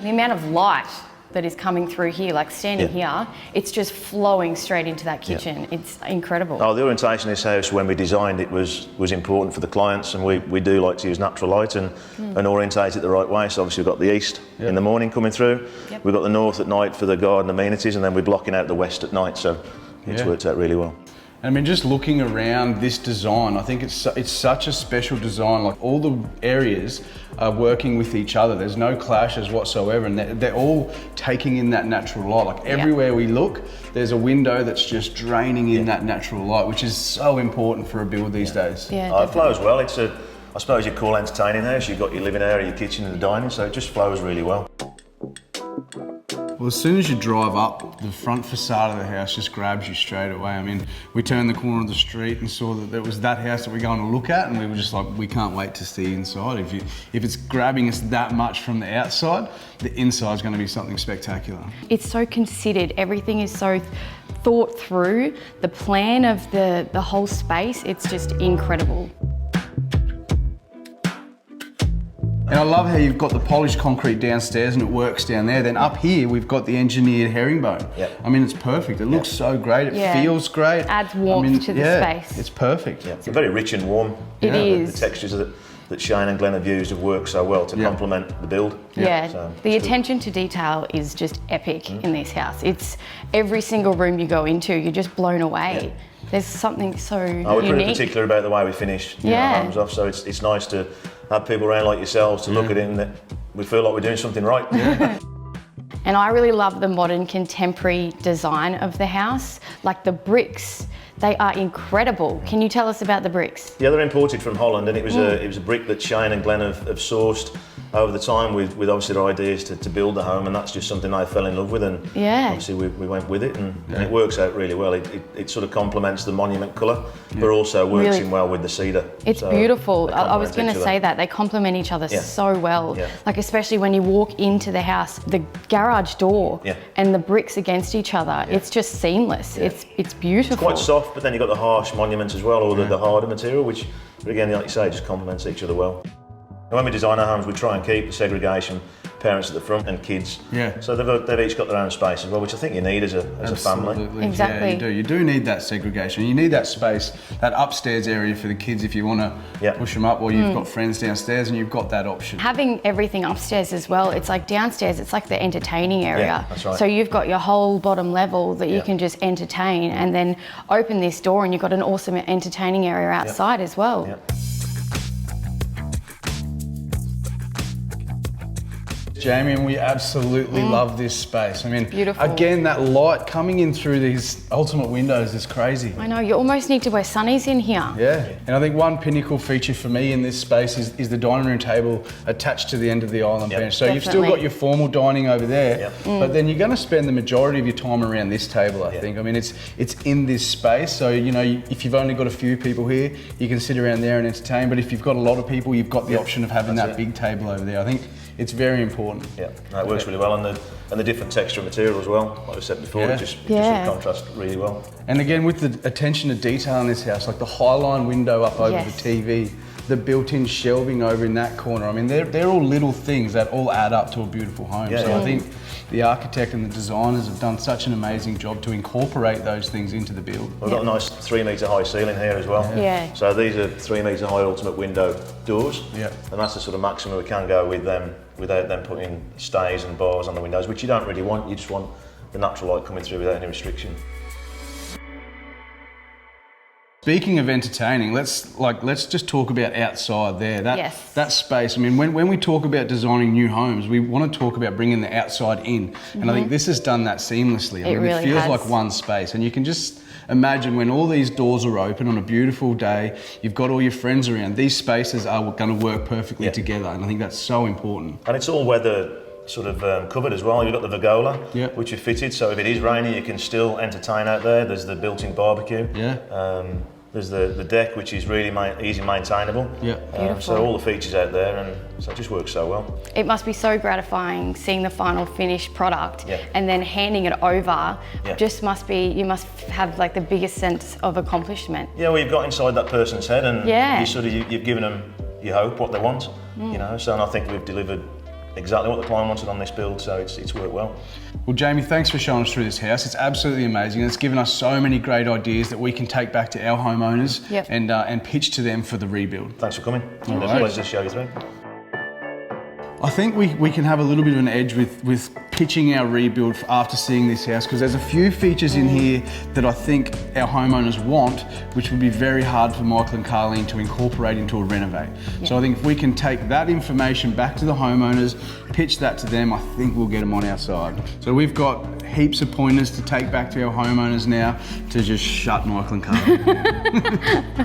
The amount of light that is coming through here, like standing here, it's just flowing straight into that kitchen. It's incredible. Oh, the orientation of this house, when we designed it, was important for the clients, and we do like to use natural light and orientate it the right way. So obviously we've got the east in the morning coming through, we've got the north at night for the garden amenities, and then we're blocking out the west at night, so it's worked out really well. I mean, just looking around this design, I think it's such a special design. Like, all the areas are working with each other. There's no clashes whatsoever, and they're all taking in that natural light. Like, everywhere we look, there's a window that's just draining in that natural light, which is so important for a build these days. Yeah, it flows well. It's I suppose you'd call entertaining house. You've got your living area, your kitchen and the dining, so it just flows really well. Well, as soon as you drive up, the front facade of the house just grabs you straight away. I mean, we turned the corner of the street and saw that there was that house that we're going to look at, and we were just like, we can't wait to see inside. If it's grabbing us that much from the outside, the inside is going to be something spectacular. It's so considered. Everything is so thought through. The plan of the whole space, it's just incredible. And I love how you've got the polished concrete downstairs and it works down there. Then up here, we've got the engineered herringbone. I mean, it's perfect. It looks so great. It feels great. Adds warmth to the space. It's perfect. It's very rich and warm. It is. The textures that Shane and Glenn have used have worked so well to complement the build. So the attention to detail is just epic in this house. It's every single room you go into, you're just blown away. There's something so unique. We're pretty particular about the way we finish our homes off, so it's nice to have people around like yourselves to look at it and that we feel like we're doing something right. And I really love the modern contemporary design of the house. Like the bricks, they are incredible. Can you tell us about the bricks? Yeah, they're imported from Holland, and it was a brick that Shane and Glenn have sourced over the time with obviously their ideas to build the home, and that's just something I fell in love with, and obviously we went with it, and it works out really well. It sort of complements the monument colour, but also works in well with the cedar. It's beautiful. I was going to say that. They complement each other so well. Like, especially when you walk into the house, the garage door and the bricks against each other, it's just seamless. It's beautiful. It's quite soft, but then you've got the harsh monuments as well, or the harder material, which, again, like you say, just complements each other well. And when we design our homes, we try and keep the segregation, parents at the front and kids. So they've each got their own space as well, which I think you need as a family. Exactly. Yeah, you do need that segregation. You need that space, that upstairs area for the kids if you want to push them up, or you've got friends downstairs and you've got that option. Having everything upstairs as well, it's like downstairs, it's like the entertaining area. Yeah, that's right. So you've got your whole bottom level that you can just entertain, and then open this door and you've got an awesome entertaining area outside as well. Jamie, and we absolutely love this space. I mean, beautiful. Again, that light coming in through these ultimate windows is crazy. I know, you almost need to wear sunnies in here. And I think one pinnacle feature for me in this space is the dining room table attached to the end of the island bench. So you've still got your formal dining over there, but then you're going to spend the majority of your time around this table, I think. I mean, it's in this space, so you know, if you've only got a few people here, you can sit around there and entertain, but if you've got a lot of people, you've got the option of having that big table over there. I think it's very important. It works really well, and the different texture and material as well. Like I said before, it just sort of contrasts really well. And again, with the attention to detail in this house, like the Highline window up over the TV, the built-in shelving over in that corner. I mean, they're all little things that all add up to a beautiful home. So I think the architect and the designers have done such an amazing job to incorporate those things into the build. We've got a nice 3 metre high ceiling here as well. So these are 3 metre high ultimate window doors. And that's the sort of maximum we can go with them without them putting stays and bars on the windows, which you don't really want. You just want the natural light coming through without any restriction. Speaking of entertaining, let's just talk about outside there. That space. I mean, when we talk about designing new homes, we want to talk about bringing the outside in, and I think this has done that seamlessly. I mean, it feels like one space, and you can just imagine when all these doors are open on a beautiful day, you've got all your friends around. These spaces are going to work perfectly together, and I think that's so important. And it's all weather sort of covered as well. You've got the Vergola, which are fitted, so if it is rainy, you can still entertain out there. There's the built-in barbecue. There's the deck, which is really easy maintainable. So all the features out there, and so it just works so well. It must be so gratifying seeing the final finished product and then handing it over. Just must be, you must have like the biggest sense of accomplishment. Well, you've got inside that person's head, and you've given them, you hope, what they want. You know, so and I think we've delivered exactly what the client wanted on this build, so it's worked well. Well, Jamie, thanks for showing us through this house. It's absolutely amazing. It's given us so many great ideas that we can take back to our homeowners and pitch to them for the rebuild. Thanks for coming. It's a pleasure to show you through. I think we can have a little bit of an edge with pitching our rebuild after seeing this house, because there's a few features in here that I think our homeowners want, which would be very hard for Michael and Carleen to incorporate into a Renovate. So I think if we can take that information back to the homeowners, pitch that to them, I think we'll get them on our side. So we've got heaps of pointers to take back to our homeowners now to just shut Michael and Carleen.